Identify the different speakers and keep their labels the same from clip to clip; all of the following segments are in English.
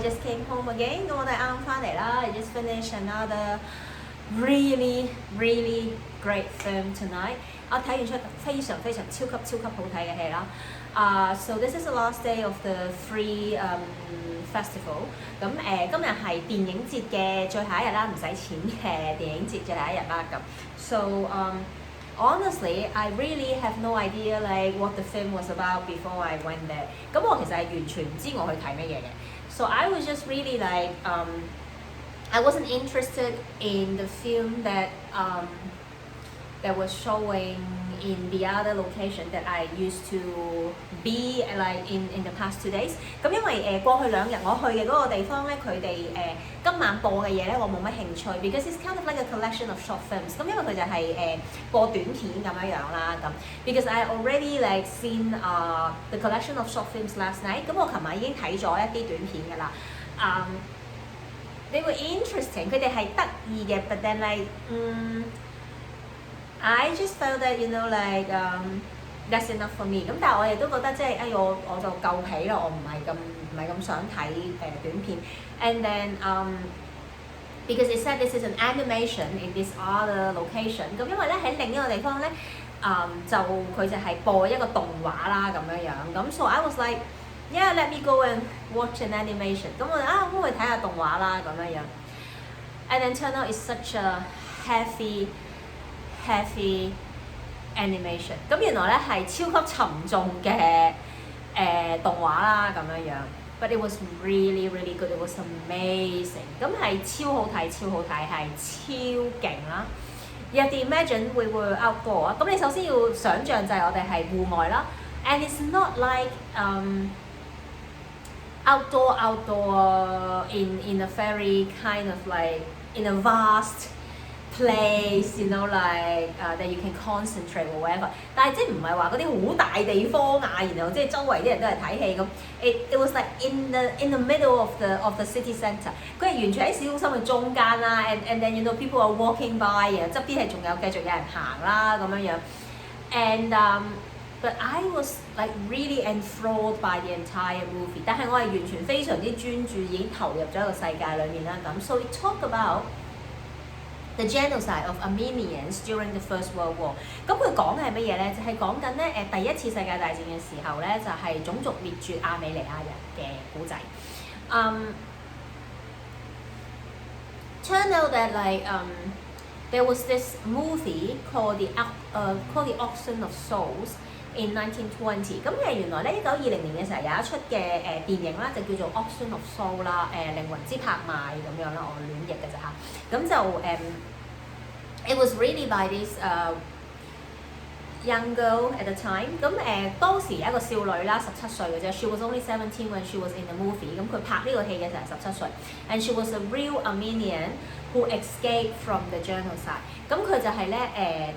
Speaker 1: just came home again， 咁我哋啱翻嚟啦 I just finished another really great film tonight。我睇完出非常超級好睇嘅戲啦。So this is the last day of the free festival。咁今日係電影節嘅最後一日啦，唔使錢嘅電影節最後一日啦咁。So honestly, I really have no idea like what the film was about before I went there。咁我其實係完全唔知我去睇乜嘢嘅。So I was just really like I wasn't interested in the film that that was showing in the other location that I used to be like in the past 2 days。咁因為過去2日我去嘅嗰個地方咧，佢哋今晚播嘅嘢咧，我冇乜興趣 because it's kind of like a collection of short films。咁因為佢就係播短片咁樣啦咁。Because I already like seen the collection of short films last night。咁我琴晚已經睇咗一啲短片㗎啦。They were interesting， 佢哋係得意嘅 ，but then like I just felt that you know like that's enough for me。咁但係我亦都覺得即係我就夠皮啦，我唔係咁想睇短片。And then because it said this is an animation in this other location。咁因為咧喺另一個地方咧就佢就係播一個動畫啦咁樣。咁 so I was like yeah let me go and watch an animation。咁我咁我去睇下動畫啦咁樣。And then turn out it's such a heavy animation。咁原來咧係超級沉重嘅動畫啦咁樣。But it was really good。It was amazing。咁係超好睇，係超勁啦。You have to imagine we were outdoor 啊。咁你首先要想像就係我哋係戶外啦。And it's not like outdoor in a very kind of like in a vast place you know like that you can concentrate or whatever。但係即係唔係話嗰啲好大地方啊，然後即係周圍啲人都係睇戲咁。It was like in the middle of the city centre。佢係完全喺市中心嘅中間啦。And then you know people are walking by， 然後側邊係仲有繼續有人行啦咁樣。And but I was like really enthralled by the entire movie。但係我係完全非常之專注，已經投入咗一個世界裡面啦咁。So it talk about the genocide of Armenians during the First World War。咁佢講嘅係乜嘢咧？就係講緊咧第一次世界大戰嘅時候咧，就係種族滅絕亞美尼亞人嘅古仔。Turn out that like there was this movie called the Auction of Souls in 1920。咁原來咧1920年嘅時候有一出嘅電影啦，就叫做 Auction of Soul 啦，靈魂之拍賣咁樣啦，我亂譯嘅咋嚇。咁就it was really by this young girl at the time。咁當時有一個少女啦，17歲嘅啫。She was only 17 when she was in the movie。咁佢拍呢個戲嘅時候17歲。And she was a real Armenian who escaped from the genocide。咁佢就係咧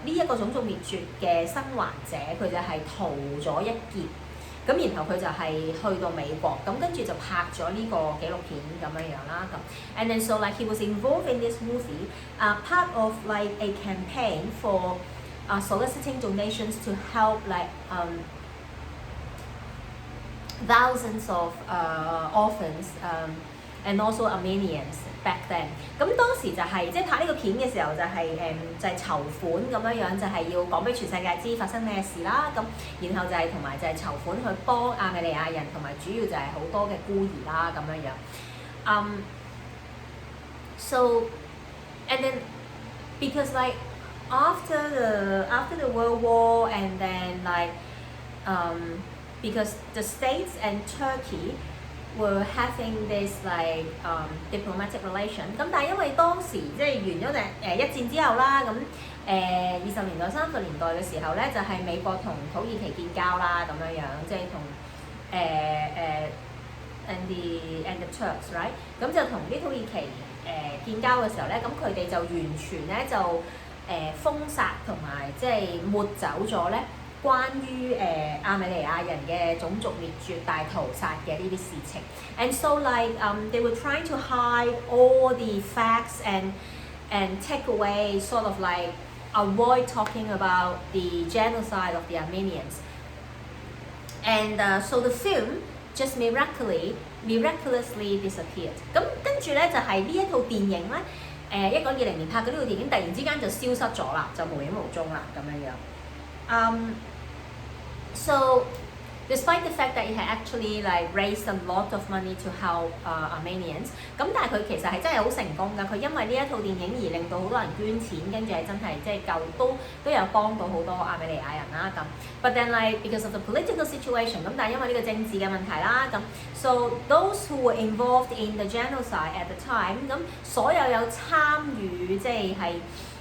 Speaker 1: 呢一個種族滅絕嘅生還者，佢就係逃咗一劫。咁然後佢就係去到美國，咁跟住就拍咗呢個紀錄片咁樣啦咁。And then so like he was involved in this movie, part of like a campaign for soliciting donations to help like thousands of orphans and also Armenians back then。咁當時就係即係拍呢個片嘅時候就係就係籌款咁樣，就係要講俾全世界知發生咩事啦咁，然後就係同埋就係籌款去幫亞美尼亞人，同埋主要就係好多嘅孤兒啦咁樣。So and then because like after the World War and then like because the States and Turkey were having this like diplomatic relation。咁但係因為當時即係完咗一戰之後啦，咁20年代30年代嘅時候咧，就係美國同土耳其建交啦咁樣，即係同and the Turks right。咁就同啲土耳其建交嘅時候咧，咁佢哋就完全咧就封殺同埋即係抹走咗咧關於亞美尼亞人嘅種族滅絕大屠殺嘅呢啲事情。And so like they were trying to hide all the facts and take away sort of like avoid talking about the genocide of the Armenians. And so the film just miraculously disappeared。咁跟住咧就係呢一套電影咧，1920年拍嘅呢套電影，突然之間就消失咗啦，就無影無蹤啦咁樣樣。So despite the fact that it had actually like raised a lot of money to help Armenians， 咁但係佢其實係真係好成功㗎。佢因為呢一套電影而令到好多人捐錢，跟住係真係即係都有幫到好多亞美尼亞人啦咁。But then like because of the political situation， 咁但係因為呢個政治嘅問題啦咁 ，so those who were involved in the genocide at the time， 咁所有參與即係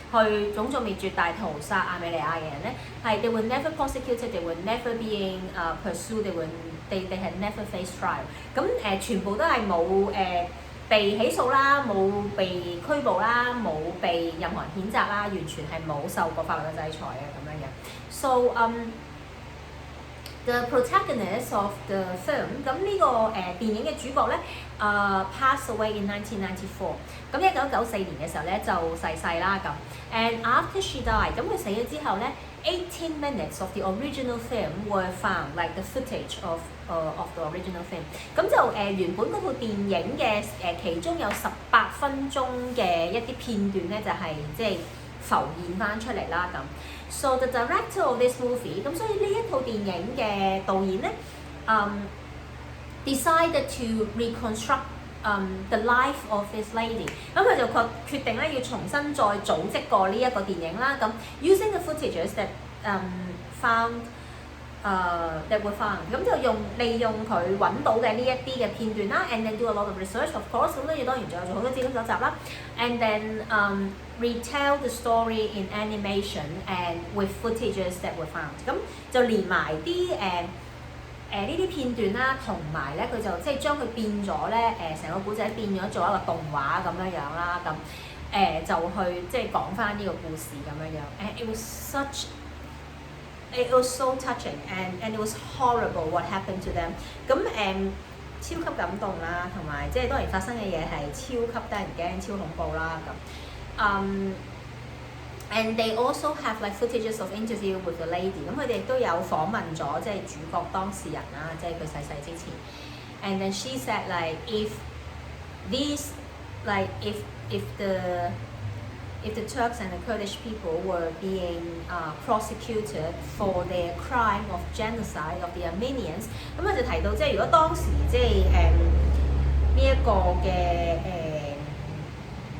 Speaker 1: 去種族滅絕大屠殺亞美尼亞嘅人咧，係 they were never prosecuted， they were never being pursued， they had never faced trial。咁全部都係冇被起訴啦，冇被拘捕啦，冇被任何人譴責啦，完全係冇受過法律嘅制裁嘅咁樣樣。So the protagonist of the film， 咁呢個電影嘅主角咧passed away in 1994。咁1994年嘅時候咧就逝世啦咁。And after she died， 咁佢死咗之後咧，18 minutes of the original film were found like the footage of the original film。咁就原本嗰套電影嘅其中有18分鐘嘅一啲片段咧，就係即係浮現翻出嚟啦咁。So the director of this movie， 咁所以呢一套電影嘅導演咧，decided to reconstruct。The life of this lady， 咁佢就決定咧要重新再組織過呢一個電影啦。咁 using the footages that that were found， 咁就利用佢揾到嘅呢一啲嘅片段啦 ，and then do a lot of research of course， 咁當然仲有做好多資料搜集啦 ，and then retell the story in animation and with footages that were found， 咁就連埋啲呢啲片段啦，同埋咧佢就即係將佢變咗咧成個古仔變咗做一個動畫咁樣樣啦，咁就去即係講翻呢個故事咁樣樣。And it was so touching and it was horrible what happened to them。咁超級感動啦，同埋即係當然發生嘅嘢係超級得人驚、超恐怖啦咁。And they also have like footages of interview with the lady。咁佢哋都有訪問咗即係主角當事人啦，即係佢逝世之前。And then she said like if the Turks and the Kurdish people were being prosecuted for their crime of genocide of the Armenians， 咁佢就提到即係如果當時即係呢一個嘅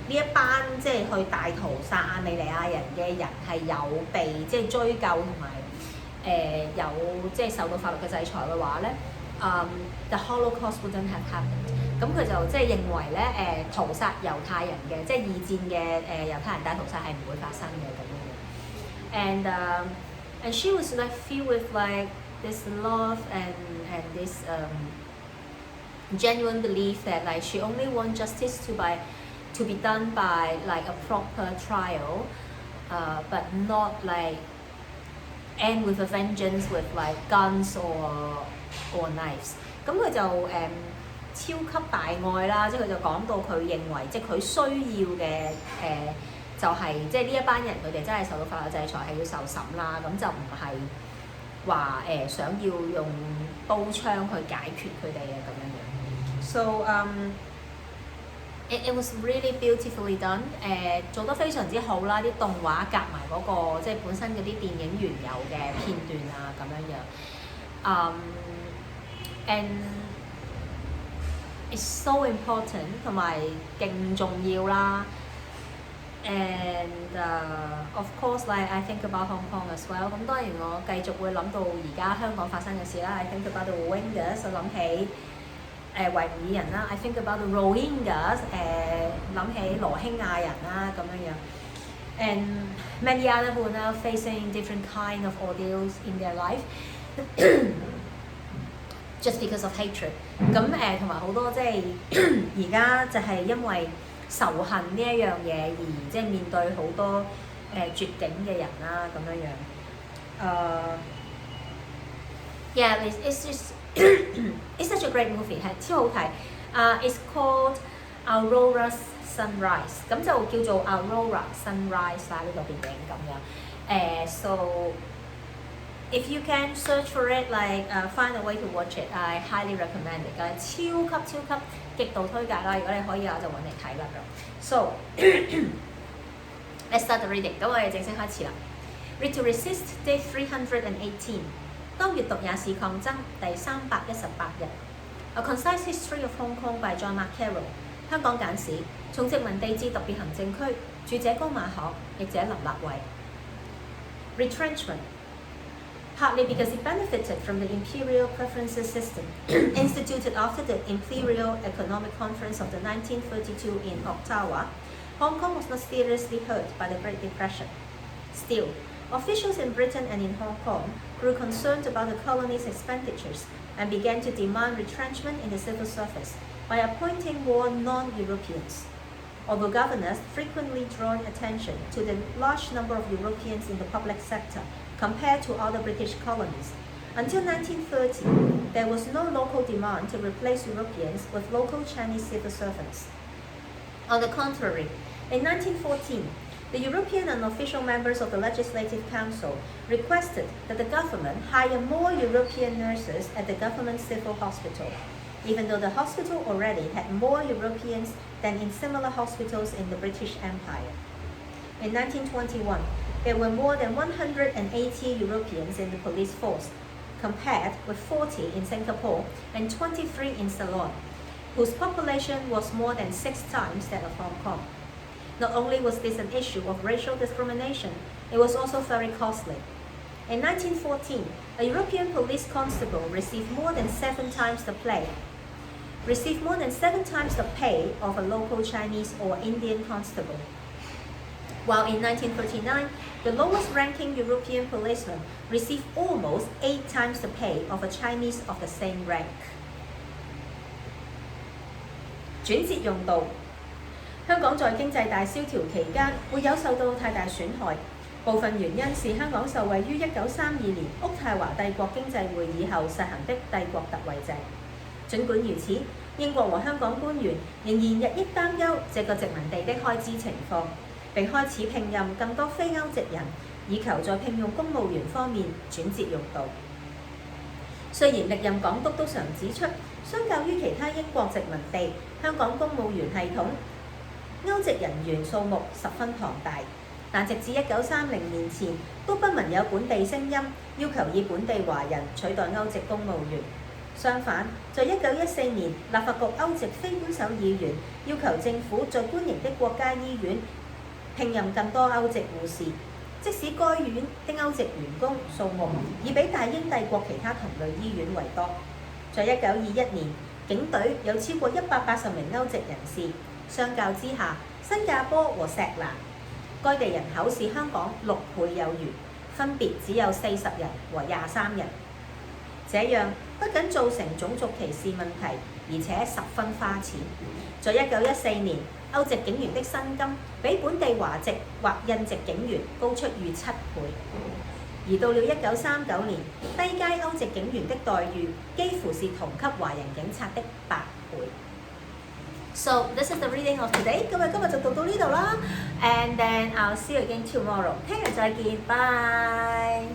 Speaker 1: 呢一班即係去大屠殺亞美尼亞人嘅人係有被即係追究同埋有即係受到法律嘅制裁嘅話咧，the Holocaust wouldn't have happened。咁佢就即係認為咧屠殺猶太人嘅即係二戰嘅猶太人大屠殺係唔會發生嘅咁樣。And she was like filled with like this love and this genuine belief that like she only want justice to be done by like a proper trial, but not like end with a vengeance with like guns or knives。咁佢就超級大愛啦，即係佢就講到佢認為即係佢需要嘅就係即係呢一班人佢哋真係受到法律制裁係要受審啦，咁就唔係話想要用刀槍去解決佢哋嘅咁樣樣。So it was really beautifully done， 做得非常之好啦，啲動畫夾埋嗰個即係本身嗰啲電影原有嘅片段啊咁樣樣。And it's so important 同埋勁重要啦。And of course like I think about Hong Kong as well。咁當然我繼續會諗到而家香港發生嘅事啦。I think about the Rohingyas， 我諗起維吾爾人啦。I think about the Rohingyas， 諗起羅興亞人啦咁樣樣。And many other who are now facing different kind of ordeals in their life just because of hatred。咁同埋好多即係而家就係因為仇恨呢一樣嘢而即係面對好多絕境嘅人啦咁樣樣。Yeah, it's just it's such a great movie， 係超好睇。It's called Aurora Sunrise， 咁就叫做 Aurora Sunrise 啦呢個電影咁樣。So If you can search for it, find a way to watch it, I highly recommend it. 超級極度推介啦！如果你可以嘅話，就揾嚟睇啦。So let's start the reading。咁我哋正式開始啦。Read to Resist Day 318。當閱讀也是抗爭第318日。A Concise History of Hong Kong by John Carroll。香港簡史，從殖民地至特別行政區，著者高馬可，譯者林立偉。Retrenchment。Partly because it benefited from the imperial preferences system instituted after the Imperial Economic Conference of the 1932 in Ottawa, Hong Kong was not seriously hurt by the Great Depression. Still, officials in Britain and in Hong Kong grew concerned about the colony's expenditures and began to demand retrenchment in the civil service by appointing more non-Europeans. Although governors frequently drawn attention to the large number of Europeans in the public sector compared to other British colonies, until 1930, there was no local demand to replace Europeans with local Chinese civil servants. On the contrary, in 1914, the European unofficial members of the Legislative Council requested that the government hire more European nurses at the government civil hospital, even though the hospital already had more Europeans than in similar hospitals in the British Empire. In 1921, there were more than 180 Europeans in the police force, compared with 40 in Singapore and 23 in Ceylon, whose population was more than 6 times that of Hong Kong. Not only was this an issue of racial discrimination, it was also very costly. In 1914, a European police constable received more than 7 times the pay of a local Chinese or Indian constable. While in 1939, the lowest-ranking European policeman received almost 8 times the pay of a Chinese of the same rank. 轉折用道，香港在經濟大蕭條期間沒有受到太大損害，部分原因是香港受惠於1932年渥太華帝國經濟會議後實行的帝國特惠制。儘管如此，英國和香港官員仍然日益擔憂這個殖民地的開支情況。並開始聘任更多非歐籍人，以求在聘用公務員方面轉折用道。雖然歷任港督都常指出，相較於其他英國殖民地，香港公務員系統歐籍人員數目十分龐大，但直至1930年前都不聞有本地聲音要求以本地華人取代歐籍公務員。相反，在1914年，立法局歐籍非官守議員要求政府在官營的國家醫院聘任更多歐籍護士，即使該院的歐籍員工數目已比大英帝國其他同類醫院為多。在1921年，警隊有超過180名歐籍人士，相較之下，新加坡和錫蘭，該地人口是香港6倍有餘，分別只有40人和23人。這樣不僅造成種族歧視問題，而且十分花錢。在1914年，歐籍警員的薪金比本地華籍或印籍警員高出逾7倍，而到了1939年，低階歐籍警員的待遇幾乎是同級華人警察的8倍。So this is the reading of today。今日就讀到呢度啦，and then I'll see you again tomorrow。聽日再見，bye。